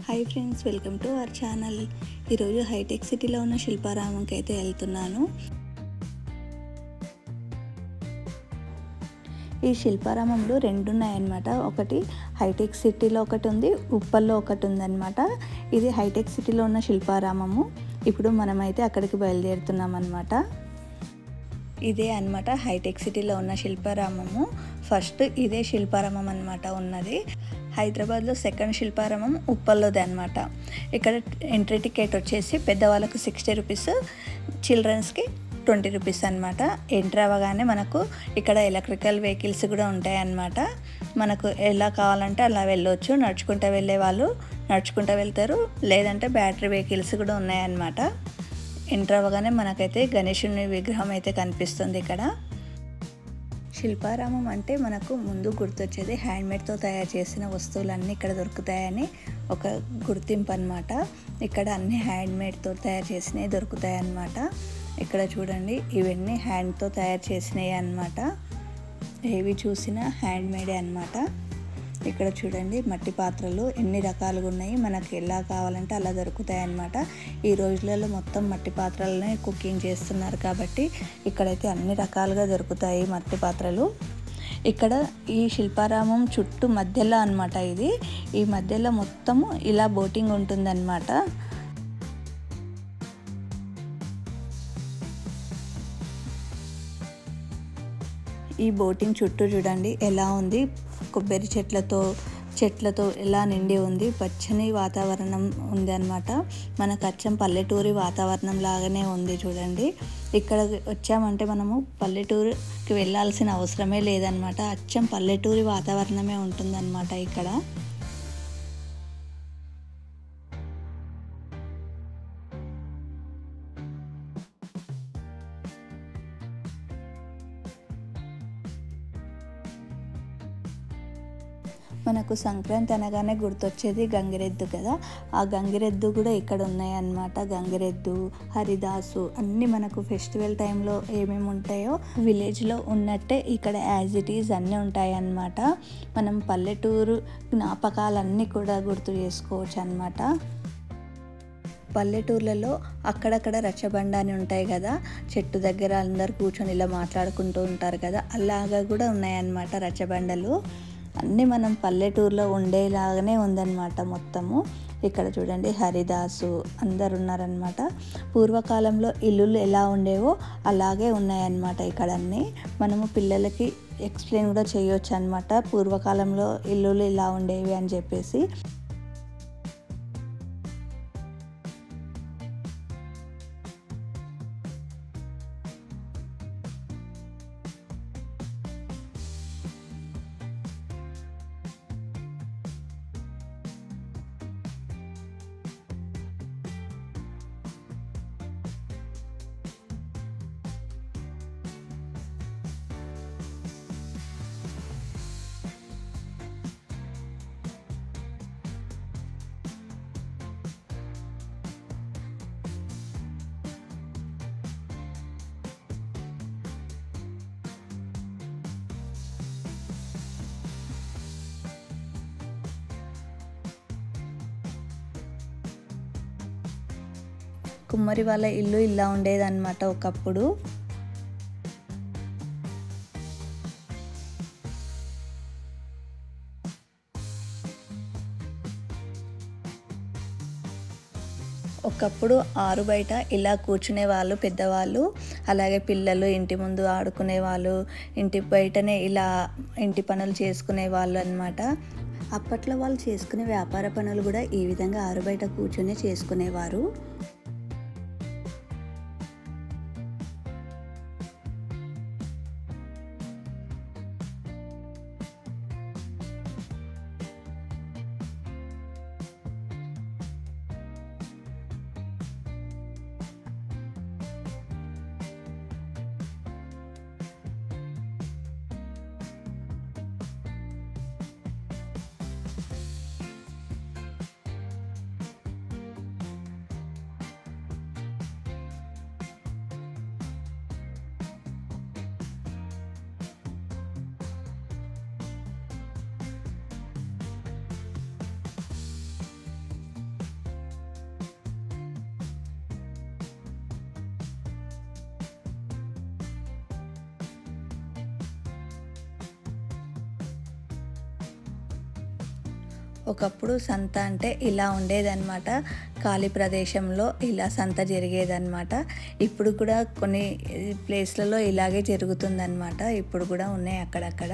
Hi friends, welcome to our channel. ఈరోజు hitech సిటీలో ఉన్న శిల్పారామంకి అయితే వెళ్తున్నాను. ఈ శిల్పారామంలో రెండు ఉన్నాయన్నమాట. ఒకటి హైటెక్ సిటీలో ఒకటి ఉంది, ఉప్పల్లో ఒకటి ఉందన్నమాట. ఇది హైటెక్ సిటీలో ఉన్న శిల్పారామము. ఇప్పుడు మనమైతే అక్కడికి బయలుదేరుతున్నాం అన్నమాట. ఇదే అన్నమాట హైటెక్ సిటీలో ఉన్న శిల్పారామము. ఫస్ట్ ఇదే శిల్పారామం అన్నమాట ఉన్నది. హైదరాబాద్లో సెకండ్ శిల్పారామం ఉప్పల్లోది అనమాట. ఇక్కడ ఎంట్రీ టికెట్ వచ్చేసి పెద్దవాళ్ళకు 60 రూపీస్, చిల్డ్రన్స్కి 20 రూపీస్ అనమాట. ఎంట్రీ అవ్వగానే మనకు ఇక్కడ ఎలక్ట్రికల్ వెహికల్స్ కూడా ఉంటాయి అన్నమాట. మనకు ఎలా కావాలంటే అలా వెళ్ళొచ్చు. నడుచుకుంటూ వెళ్ళే వాళ్ళు నడుచుకుంటూ వెళ్తారు, లేదంటే బ్యాటరీ వెహికల్స్ కూడా ఉన్నాయన్నమాట. ఎంట్రీ అవ్వగానే మనకైతే గణేశుని విగ్రహం అయితే కనిపిస్తుంది ఇక్కడ. శిల్పారామం అంటే మనకు ముందు గుర్తొచ్చేది హ్యాండ్మేడ్తో తయారు చేసిన వస్తువులన్నీ ఇక్కడ దొరుకుతాయని ఒక గుర్తింపు అన్నమాట. ఇక్కడ అన్ని హ్యాండ్మేడ్తో తయారు చేసినవి దొరుకుతాయి అన్నమాట. ఇక్కడ చూడండి, ఇవన్నీ హ్యాండ్తో తయారు చేసినవి అన్నమాట. ఏవి చూసినా హ్యాండ్మేడే అన్నమాట. ఇక్కడ చూడండి, మట్టి పాత్రలు ఎన్ని రకాలుగా ఉన్నాయి. మనకు ఎలా కావాలంటే అలా దొరుకుతాయి అన్నమాట. ఈ రోజులలో మొత్తం మట్టి పాత్రలనే కుకింగ్ చేస్తున్నారు కాబట్టి ఇక్కడైతే అన్ని రకాలుగా దొరుకుతాయి మట్టి పాత్రలు. ఇక్కడ ఈ శిల్పారామం చుట్టూ మధ్యలో అన్నమాట. ఇది ఈ మధ్యలో మొత్తము ఇలా బోటింగ్ ఉంటుందన్నమాట. ఈ బోటింగ్ చుట్టూ చూడండి ఎలా ఉంది, కొబ్బరి చెట్లతో ఎలా నిండి ఉంది. పచ్చని వాతావరణం ఉంది అన్నమాట. మనకు అచ్చం పల్లెటూరి వాతావరణం లాగానే ఉంది చూడండి. ఇక్కడ వచ్చామంటే మనము పల్లెటూరుకి వెళ్ళాల్సిన అవసరమే లేదనమాట. అచ్చం పల్లెటూరి వాతావరణమే ఉంటుందన్నమాట ఇక్కడ. మనకు సంక్రాంతి అనగానే గుర్తొచ్చేది గంగిరెద్దు కదా. ఆ గంగిరెద్దు కూడా ఇక్కడ ఉన్నాయన్నమాట. గంగిరెద్దు, హరిదాసు అన్నీ మనకు ఫెస్టివల్ టైంలో ఏమేమి ఉంటాయో విలేజ్లో ఉన్నట్టే ఇక్కడ యాజ్ ఇట్ ఈజ్ అన్నీ ఉంటాయన్నమాట. మనం పల్లెటూరు జ్ఞాపకాలన్నీ కూడా గుర్తు చేసుకోవచ్చు అన్నమాట. పల్లెటూర్లలో అక్కడక్కడ రచ్చబండ అని ఉంటాయి కదా, చెట్టు దగ్గర అందరు కూర్చొని ఇలా మాట్లాడుకుంటూ ఉంటారు కదా, అలాగా కూడా ఉన్నాయన్నమాట రచ్చబండలు. అన్నీ మనం పల్లెటూరులో ఉండేలాగానే ఉందన్నమాట మొత్తము. ఇక్కడ చూడండి, హరిదాసు అందరు ఉన్నారనమాట. పూర్వకాలంలో ఇల్లులు ఎలా ఉండేవో అలాగే ఉన్నాయన్నమాట ఇక్కడ అన్నీ. మనము పిల్లలకి ఎక్స్ప్లెయిన్ కూడా చేయొచ్చు అనమాట, పూర్వకాలంలో ఇల్లులు ఇలా ఉండేవి అని చెప్పేసి. కుమ్మరి వాళ్ళ ఇల్లు ఇలా ఉండేదన్నమాట ఒకప్పుడు. ఒకప్పుడు ఆరు బయట ఇలా కూర్చునే వాళ్ళు పెద్దవాళ్ళు, అలాగే పిల్లలు ఇంటి ముందు ఆడుకునే వాళ్ళు, ఇంటి బయటనే ఇలా ఇంటి పనులు చేసుకునే వాళ్ళు అన్నమాట. అప్పట్లో వాళ్ళు చేసుకునే వ్యాపార పనులు కూడా ఈ విధంగా ఆరు బయట కూర్చొని చేసుకునేవారు. ఒకప్పుడు సంత అంటే ఇలా ఉండేదన్నమాట. ఖాళీ ప్రదేశంలో ఇలా సంత జరిగేదన్నమాట. ఇప్పుడు కూడా కొన్ని ప్లేస్లలో ఇలాగే జరుగుతుందన్నమాట. ఇప్పుడు కూడా ఉన్నాయి అక్కడక్కడ.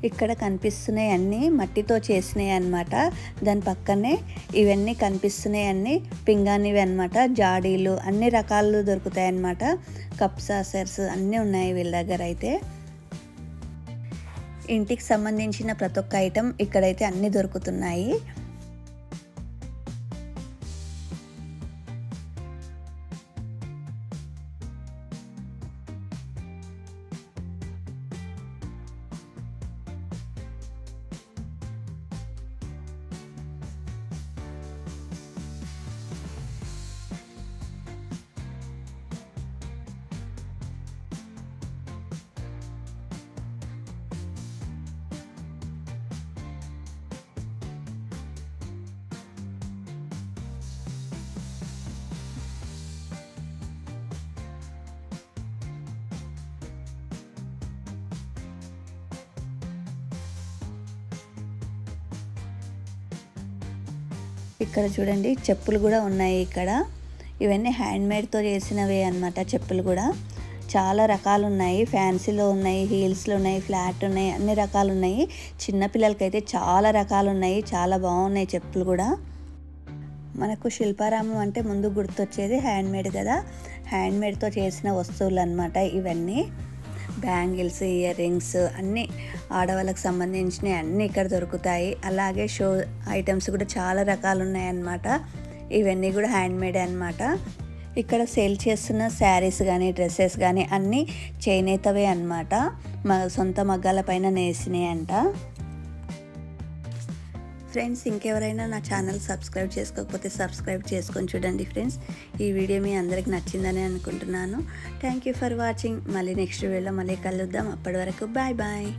ఇక్కడ కనిపిస్తున్నాయి అన్నీ మట్టితో చేసినాయి అన్నమాట. దాని పక్కనే ఇవన్నీ కనిపిస్తున్నాయి అన్నీ పింగాణివి అన్నమాట. జాడీలు అన్ని రకాలు దొరుకుతాయి అన్నమాట. కప్ సాసర్స్ అన్నీ ఉన్నాయి వీళ్ళ దగ్గర అయితే. ఇంటికి సంబంధించిన ప్రతి ఒక్క ఐటెం ఇక్కడైతే అన్నీ దొరుకుతున్నాయి. ఇక్కడ చూడండి చెప్పులు కూడా ఉన్నాయి ఇక్కడ. ఇవన్నీ హ్యాండ్మేడ్తో చేసినవే అన్నమాట. చెప్పులు కూడా చాలా రకాలు ఉన్నాయి. ఫ్యాన్సీలో ఉన్నాయి, హీల్స్లో ఉన్నాయి, ఫ్లాట్ ఉన్నాయి, అన్ని రకాలు ఉన్నాయి. చిన్నపిల్లలకైతే చాలా రకాలు ఉన్నాయి. చాలా బాగున్నాయి చెప్పులు కూడా. మనకు శిల్పారామం అంటే ముందు గుర్తొచ్చేది హ్యాండ్మేడ్ కదా. హ్యాండ్మేడ్తో చేసిన వస్తువులు అన్నమాట ఇవన్నీ. బ్యాంగిల్స్, ఇయర్ రింగ్స్ అన్నీ ఆడవాళ్ళకి సంబంధించినవి అన్నీ ఇక్కడ దొరుకుతాయి. అలాగే షో ఐటమ్స్ కూడా చాలా రకాలు ఉన్నాయన్నమాట. ఇవన్నీ కూడా హ్యాండ్మేడ్ అన్నమాట. ఇక్కడ సేల్ చేస్తున్న శారీస్ కానీ డ్రెస్సెస్ కానీ అన్నీ చేనేతవే అన్నమాట. సొంత మగ్గాల పైన నేసినాయి అంట. ఫ్రెండ్స్, ఇంకెవరైనా నా ఛానల్ సబ్స్క్రైబ్ చేసుకోకపోతే సబ్స్క్రైబ్ చేసుకొని చూడండి ఫ్రెండ్స్. ఈ వీడియో మీ అందరికి నచ్చిందని అనుకుంటున్నాను. Thank you for watching. మళ్ళీ నెక్స్ట్ వీడియోలో మళ్ళీ కలుద్దాం. అప్పటి వరకు బాయ్ బాయ్.